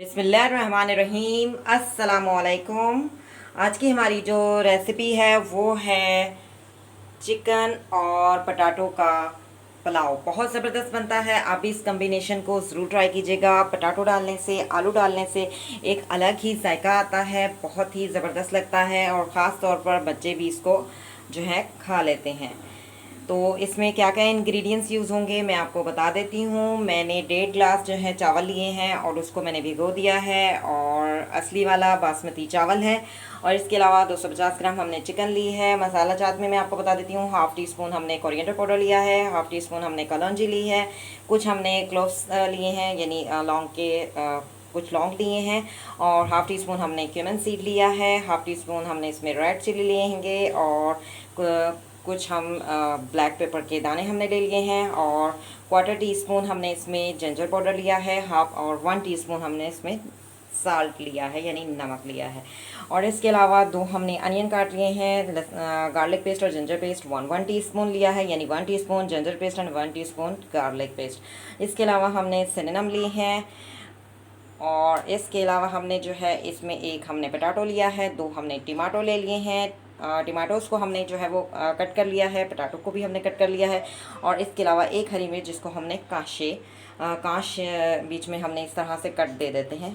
बिस्मिल्लाहिर्रहमानिर्रहीम अस्सलामुअलैकुम। आज की हमारी जो रेसिपी है वो है चिकन और पटाटो का पुलाव। बहुत ज़बरदस्त बनता है। आप भी इस कम्बिनेशन को ज़रूर ट्राई कीजिएगा। पटाटो डालने से, आलू डालने से एक अलग ही जायका आता है, बहुत ही ज़बरदस्त लगता है और ख़ास तौर पर बच्चे भी इसको जो है खा लेते हैं। तो इसमें क्या क्या इंग्रेडिएंट्स यूज़ होंगे मैं आपको बता देती हूँ। मैंने 1.5 गिलास जो है चावल लिए हैं और उसको मैंने भिगो दिया है, और असली वाला बासमती चावल है। और इसके अलावा 250 ग्राम हमने चिकन ली है। मसाला चाट में मैं आपको बता देती हूँ, हाफ़ टी स्पून हमने कोरिएंडर पाउडर लिया है, हाफ़ टी स्पून हमने कलौंजी ली है, कुछ हमने क्लोव्स लिए हैं यानी लौंग के कुछ लौंग लिए हैं, और हाफ़ टी स्पून हमने क्यूमिन सीड लिया है, हाफ़ टी स्पून हमने इसमें रेड चिली लिए होंगे, और कुछ हम ब्लैक पेपर के दाने हमने ले लिए हैं, और क्वार्टर टी स्पून हमने इसमें जिंजर पाउडर लिया है, हाफ और 1 टीस्पून हमने इसमें साल्ट लिया है यानी नमक लिया है। और इसके अलावा 2 हमने अनियन काट लिए हैं। गार्लिक पेस्ट और जिंजर पेस्ट 1 टीस्पून लिया है यानी 1 teaspoon ginger paste and 1 teaspoon garlic paste. इसके अलावा हमने सिनेमन लिए हैं, और इसके अलावा हमने जो है इसमें एक हमने पटाटो लिया है, 2 हमने टमाटो ले लिए हैं। टमाटोज़ को हमने जो है वो कट कर लिया है, पटाटो को भी हमने कट कर लिया है, और इसके अलावा एक हरी मिर्च जिसको हमने काश बीच में हमने इस तरह से कट दे देते हैं।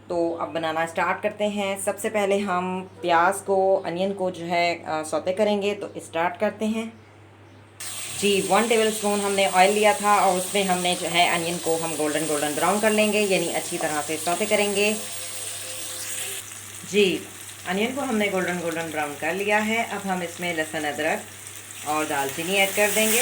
तो अब बनाना स्टार्ट करते हैं। सबसे पहले हम प्याज को, अनियन को जो है सौते करेंगे, तो स्टार्ट करते हैं। जी 1 टेबल स्पून हमने ऑयल लिया था, और उसमें हमने जो है अनियन को हम गोल्डन गोल्डन ब्राउन कर लेंगे यानी अच्छी तरह से सौते करेंगे। जी अनियन को हमने गोल्डन गोल्डन ब्राउन कर लिया है। अब हम इसमें लहसुन, अदरक और दालचीनी ऐड कर देंगे।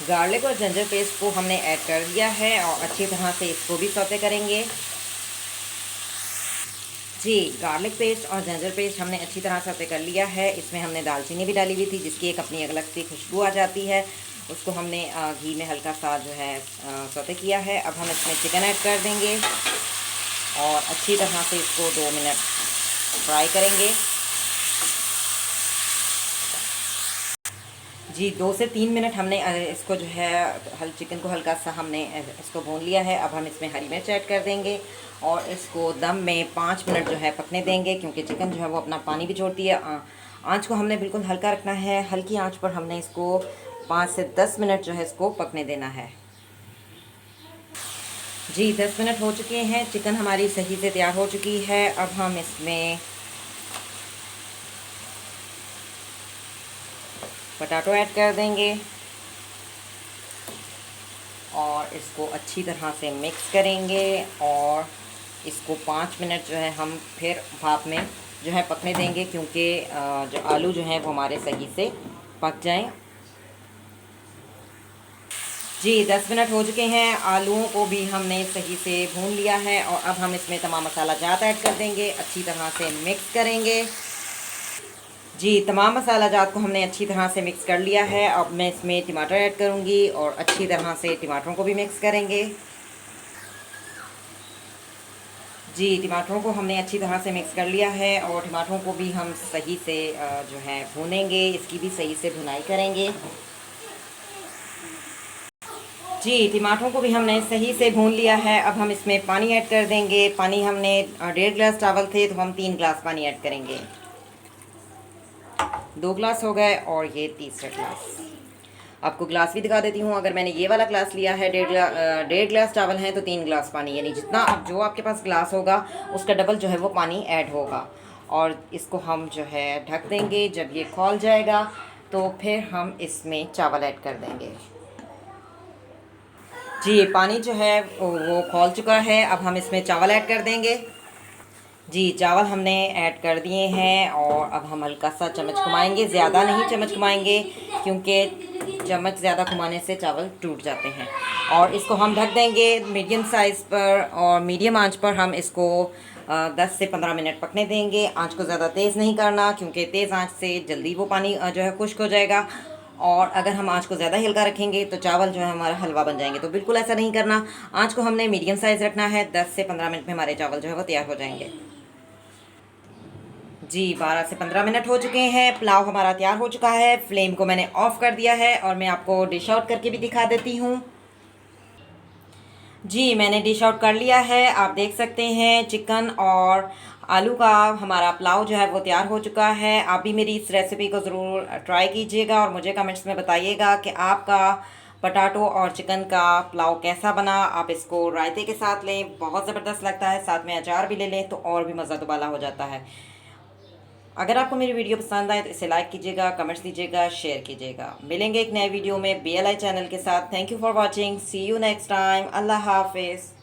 गार्लिक और जिंजर पेस्ट को हमने ऐड कर दिया है, और अच्छी तरह से इसको भी सौते करेंगे। जी गार्लिक पेस्ट और जिंजर पेस्ट हमने अच्छी तरह से कर लिया है। इसमें हमने दालचीनी भी डाली हुई थी जिसकी एक अपनी अलग सी खुशबू आ जाती है। उसको हमने घी में हल्का सा जो है सौते किया है। अब हम इसमें चिकन ऐड कर देंगे और अच्छी तरह से इसको 2 मिनट फ्राई करेंगे। जी 2 से 3 मिनट हमने इसको जो है चिकन को हल्का सा हमने इसको भून लिया है। अब हम इसमें हरी मिर्च ऐड कर देंगे और इसको दम में 5 मिनट जो है पकने देंगे, क्योंकि चिकन जो है वो अपना पानी भी छोड़ती है। आँच को हमने बिल्कुल हल्का रखना है, हल्की आँच पर हमने इसको 5 से 10 मिनट जो है इसको पकने देना है। जी 10 मिनट हो चुके हैं, चिकन हमारी सही से तैयार हो चुकी है। अब हम इसमें पटाटो ऐड कर देंगे और इसको अच्छी तरह से मिक्स करेंगे, और इसको 5 मिनट जो है हम फिर भाप में जो है पकने देंगे, क्योंकि जो आलू जो है वो हमारे सही से पक जाएं। जी 10 मिनट हो चुके हैं, आलूओं को भी हमने सही से भून लिया है, और अब हम इसमें तमाम मसाला जात ऐड कर देंगे, अच्छी तरह से मिक्स करेंगे। जी तमाम मसाला जात को हमने अच्छी तरह से मिक्स कर लिया है। अब मैं इसमें टमाटर ऐड करूँगी और अच्छी तरह से टमाटरों को भी मिक्स करेंगे। जी टमाटरों को हमने अच्छी तरह से मिक्स कर लिया है, और टमाटरों को भी हम सही से जो है भूनेंगे, इसकी भी सही से भुनाई करेंगे। जी टमाटरों को भी हमने सही से भून लिया है। अब हम इसमें पानी ऐड कर देंगे। पानी हमने 1.5 गिलास चावल थे तो हम 3 गिलास पानी ऐड करेंगे। 2 गिलास हो गए और ये तीसरा गिलास। आपको गिलास भी दिखा देती हूँ। अगर मैंने ये वाला गिलास लिया है, 1.5 गिलास चावल हैं तो 3 गिलास पानी, यानी जितना अब जो आपके पास गिलास होगा उसका डबल जो है वो पानी ऐड होगा। और इसको हम जो है ढक देंगे। जब ये खौल जाएगा तो फिर हम इसमें चावल ऐड कर देंगे। जी पानी जो है वो खौल चुका है। अब हम इसमें चावल ऐड कर देंगे। जी चावल हमने ऐड कर दिए हैं, और अब हम हल्का सा चम्मच घुमाएंगे, ज़्यादा नहीं चम्मच घुमाएंगे, क्योंकि चम्मच ज़्यादा घुमाने से चावल टूट जाते हैं। और इसको हम ढक देंगे मीडियम साइज़ पर, और मीडियम आंच पर हम इसको 10 से 15 मिनट पकने देंगे। आंच को ज़्यादा तेज़ नहीं करना, क्योंकि तेज़ आंच से जल्दी वो पानी जो है खुश्क हो जाएगा, और अगर हम आंच को ज़्यादा हल्का रखेंगे तो चावल जो है हमारा हलवा बन जाएंगे। तो बिल्कुल ऐसा नहीं करना, आंच को हमने मीडियम साइज़ रखना है। 10 से 15 मिनट में हमारे चावल जो है वो तैयार हो जाएंगे। जी 12 से 15 मिनट हो चुके हैं। पुलाव हमारा तैयार हो चुका है। फ्लेम को मैंने ऑफ़ कर दिया है और मैं आपको डिश आउट करके भी दिखा देती हूँ। जी मैंने डिश आउट कर लिया है। आप देख सकते हैं चिकन और आलू का हमारा पुलाव जो है वो तैयार हो चुका है। आप भी मेरी इस रेसिपी को ज़रूर ट्राई कीजिएगा और मुझे कमेंट्स में बताइएगा कि आपका पटाटो और चिकन का पुलाव कैसा बना। आप इसको रायते के साथ लें, बहुत ज़बरदस्त लगता है। साथ में अचार भी ले लें तो और भी मज़ा दुबाला हो जाता है। अगर आपको मेरी वीडियो पसंद आए तो इसे लाइक कीजिएगा, कमेंट्स दीजिएगा, शेयर कीजिएगा। मिलेंगे एक नए वीडियो में BLI चैनल के साथ। Thank you for watching. See you next time. अल्लाह हाफिज़।